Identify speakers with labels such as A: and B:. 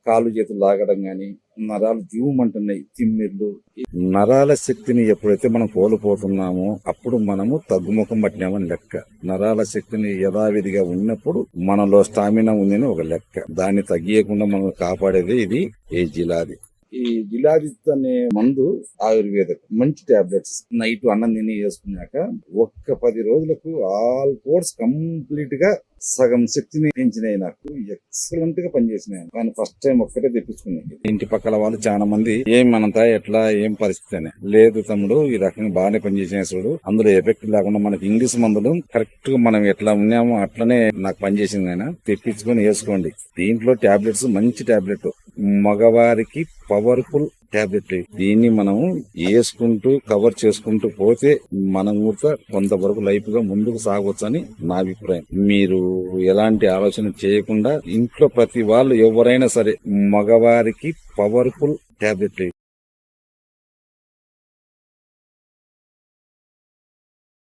A: కాళ్ళు చేతులు లాగడం గాని, నరాలు జూమంటున్నాయి, తిమ్మిర్లు. నరాల శక్తిని ఎప్పుడైతే మనం కోల్పోతున్నామో అప్పుడు మనము తగ్గుముఖం పట్టినామని లెక్క. నరాల శక్తిని యథావిధిగా ఉన్నప్పుడు మనలో స్టామినా ఉందని ఒక లెక్క. దాన్ని తగ్గియకుండా మనం కాపాడేది ఇది ఈ జిలాది. ఈ జిలాదిత్ అనే మందు ఆయుర్వేద మంచి టాబ్లెట్స్. నైట్ అన్నం తిని వేసుకున్నాక ఒక్క 10 రోజులకు ఆల్ కోర్స్ కంప్లీట్ గా సగం శక్తిని పెంచినాయి. నాకు ఎక్సలెంట్ గా పనిచేసినాయి. కానీ ఫస్ట్ టైం ఒక్కటే తెప్పించుకున్నాను. ఇంటి పక్కల వాళ్ళు చాలా మంది ఏమనంతా ఎట్లా ఏం పరిస్థితి అని. లేదు తమ్ముడు, ఈ రకంగా బాగానే పనిచేసిన అందులో ఎఫెక్ట్ లేకుండా మనకి ఇంగ్లీష్ మందులు కరెక్ట్ గా మనం ఎట్లా ఉన్నామో అట్లనే నాకు పనిచేసింది. ఆయన తెప్పించుకొని వేసుకోండి. దీంట్లో టాబ్లెట్స్ మంచి టాబ్లెట్, మగవారికి పవర్ఫుల్ టాబ్లెట్. దీన్ని మనం వేసుకుంటూ కవర్ చేసుకుంటూ పోతే మనం కూడా కొంతవరకు లైఫ్ గా ముందుకు సాగవచ్చు అని నా అభిప్రాయం. మీరు ఎలాంటి ఆలోచన చేయకుండా ఇంట్లో ప్రతి వాళ్ళు ఎవరైనా సరే మగవారికి పవర్ఫుల్ టాబ్లెట్